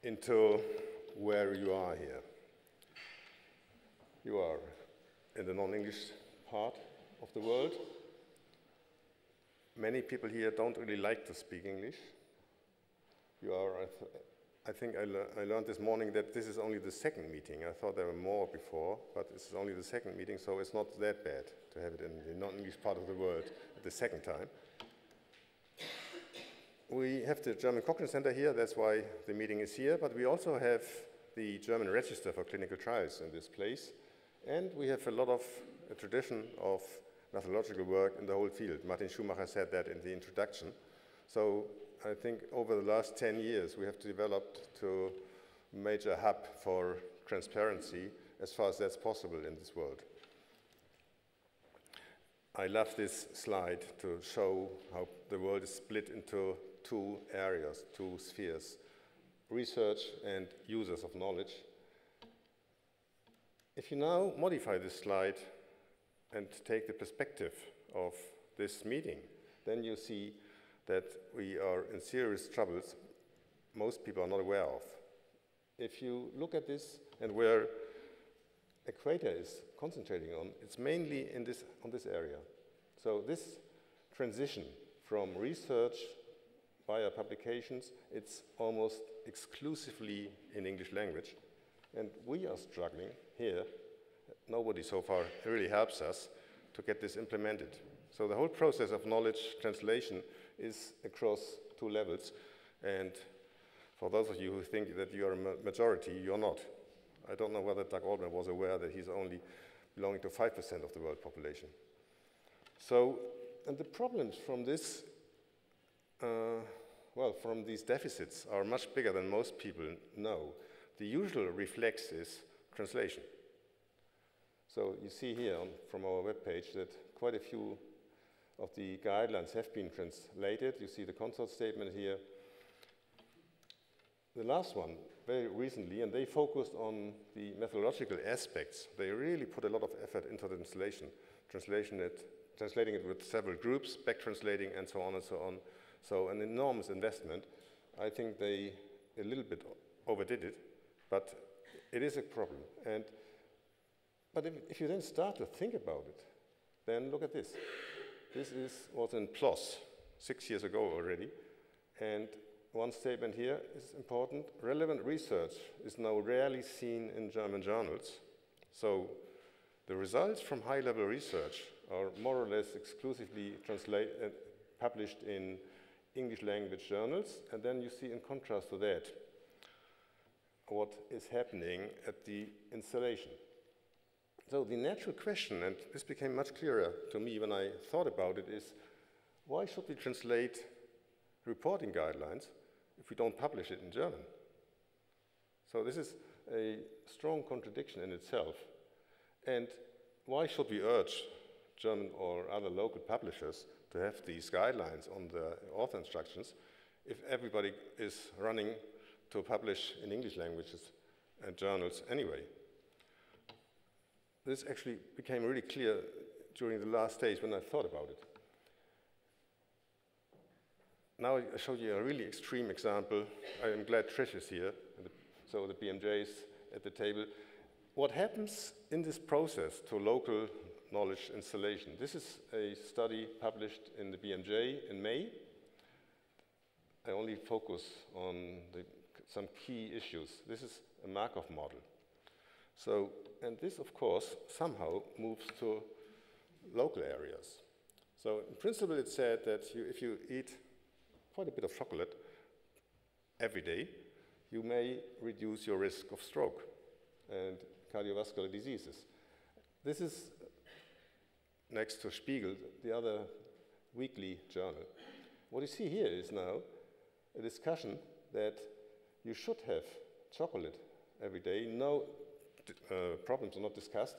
into where you are here. You are in the non-English part of the world. Many people here don't really like to speak English. You are, I think I learned this morning that this is only the second meeting. I thought there were more before, but this is only the second meeting, so it's not that bad to have it in the non-English part of the world at the second time. We have the German Cochrane Centre here, that's why the meeting is here, but we also have the German Register for Clinical Trials in this place, and we have a lot of a tradition of methodological work in the whole field. Martin Schumacher said that in the introduction. So I think over the last 10 years we have developed to a major hub for transparency as far as that's possible in this world. I love this slide to show how the world is split into two areas, two spheres, research and users of knowledge. If you now modify this slide and take the perspective of this meeting, then you see that we are in serious troubles most people are not aware of. If you look at this and where Equator is concentrating on, it's mainly on this area. So this transition from research via publications, it's almost exclusively in English language. And we are struggling here. Nobody so far really helps us to get this implemented. So the whole process of knowledge translation is across two levels. And for those of you who think that you are a majority, you're not. I don't know whether Doug Altman was aware that he's only belonging to 5% of the world population. So, and the problems from this, from these deficits are much bigger than most people know. The usual reflex is translation. So you see here from our webpage that quite a few of the guidelines have been translated. You see the consult statement here. The last one, very recently, and they focused on the methodological aspects. They really put a lot of effort into the translation, translating it with several groups, back translating, and so on and so on. So an enormous investment. I think they a little bit overdid it, but it is a problem. But if you then start to think about it, then look at this. This was in PLOS 6 years ago already, and one statement here is important. Relevant research is now rarely seen in German journals. So the results from high-level research are more or less exclusively published in English language journals, and then you see in contrast to that what is happening at the installation. So the natural question, and this became much clearer to me when I thought about it, is why should we translate reporting guidelines if we don't publish it in German? So this is a strong contradiction in itself. And why should we urge German or other local publishers to have these guidelines on the author instructions if everybody is running to publish in English languages and journals anyway? This actually became really clear during the last days when I thought about it. Now I showed you a really extreme example. I am glad Trish is here, so the BMJ is at the table. What happens in this process to local knowledge installation? This is a study published in the BMJ in May. I only focus on some key issues. This is a Markov model. So, and this, of course, somehow moves to local areas. So, in principle, it said that if you eat quite a bit of chocolate every day, you may reduce your risk of stroke and cardiovascular diseases. This is next to Spiegel, the other weekly journal. What you see here is now a discussion that you should have chocolate every day. No problems are not discussed.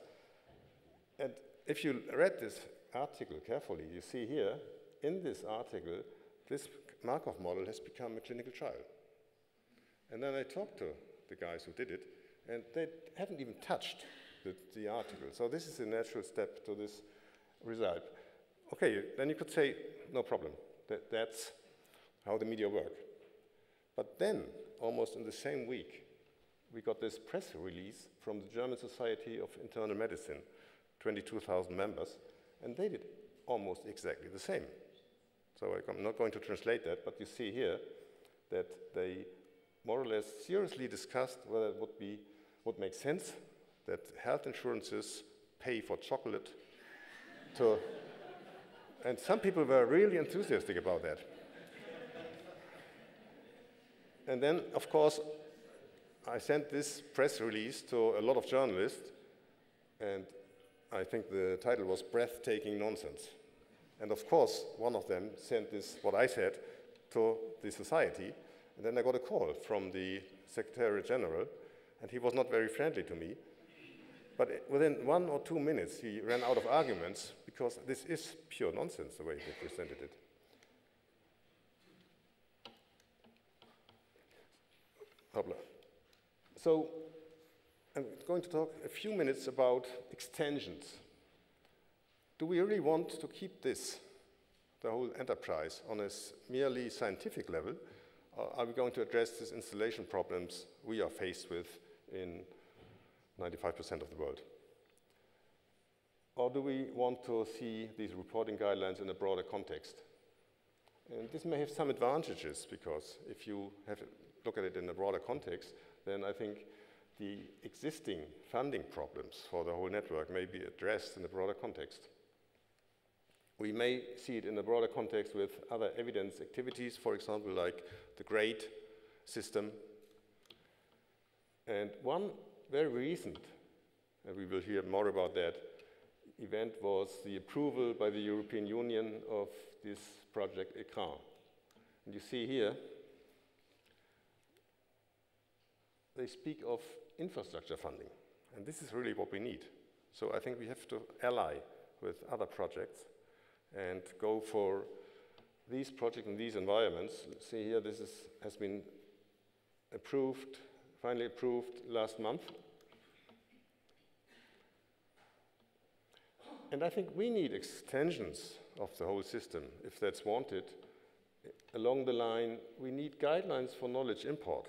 And if you read this article carefully, you see here, in this article, this Markov model has become a clinical trial. And then I talked to the guys who did it, and they haven't even touched the article. So this is a natural step to this result. Okay, then you could say, no problem. That's how the media work. But then almost in the same week, we got this press release from the German Society of Internal Medicine, 22,000 members, and they did almost exactly the same. So I'm not going to translate that, but you see here that they more or less seriously discussed whether it would make sense that health insurances pay for chocolate to, and some people were really enthusiastic about that. And then, of course, I sent this press release to a lot of journalists, and I think the title was Breathtaking Nonsense. And of course, one of them sent this, what I said, to the society, and then I got a call from the Secretary General, and he was not very friendly to me. But within 1 or 2 minutes, he ran out of arguments, because this is pure nonsense, the way he presented it. So I'm going to talk a few minutes about extensions. Do we really want to keep this, the whole enterprise, on a merely scientific level, or are we going to address these installation problems we are faced with in 95% of the world? Or do we want to see these reporting guidelines in a broader context? And this may have some advantages, because if you look at it in a broader context, then I think the existing funding problems for the whole network may be addressed in a broader context. We may see it in a broader context with other evidence activities, for example, like the GRADE system. And one very recent, and we will hear more about that, event was the approval by the European Union of this project Cochrane. And you see here, they speak of infrastructure funding, and this is really what we need. So I think we have to ally with other projects and go for these projects in these environments. See here, this has been approved, finally approved last month. And I think we need extensions of the whole system, if that's wanted. Along the line, we need guidelines for knowledge import.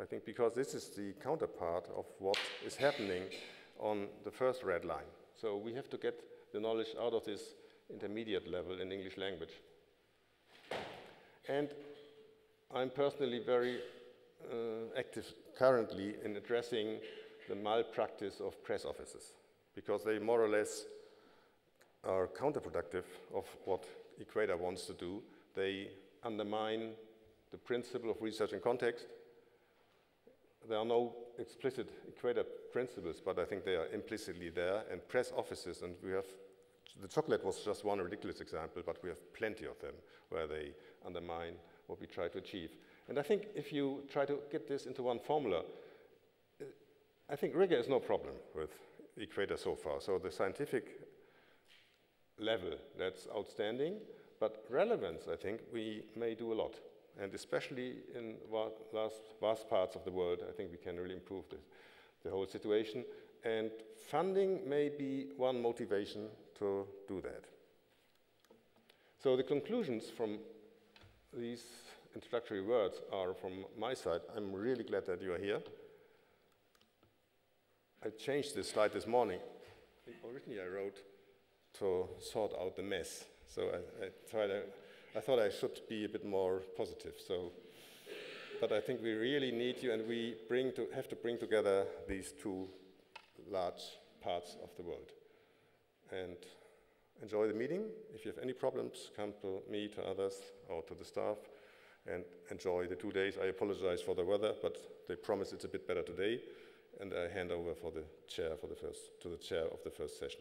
I think because this is the counterpart of what is happening on the first red line. So we have to get the knowledge out of this intermediate level in English language. And I'm personally very active currently in addressing the malpractice of press offices, because they more or less are counterproductive of what Equator wants to do. They undermine the principle of research in context. There are no explicit Equator principles, but I think they are implicitly there. And press offices, and we have, the chocolate was just one ridiculous example, but we have plenty of them where they undermine what we try to achieve. And I think if you try to get this into one formula, I think rigor is no problem with Equator so far. So the scientific level, that's outstanding, but relevance, I think we may do a lot. And especially in vast parts of the world, I think we can really improve the whole situation. And funding may be one motivation to do that. So the conclusions from these introductory words are from my side. I'm really glad that you are here. I changed this slide this morning. Originally I wrote to sort out the mess. So I thought I should be a bit more positive. So, but I think we really need you, and we have to bring together these two large parts of the world. And enjoy the meeting. If you have any problems, come to me, to others, or to the staff, and enjoy the 2 days. I apologize for the weather, but they promise it's a bit better today. And I hand over for the chair to the chair of the first session.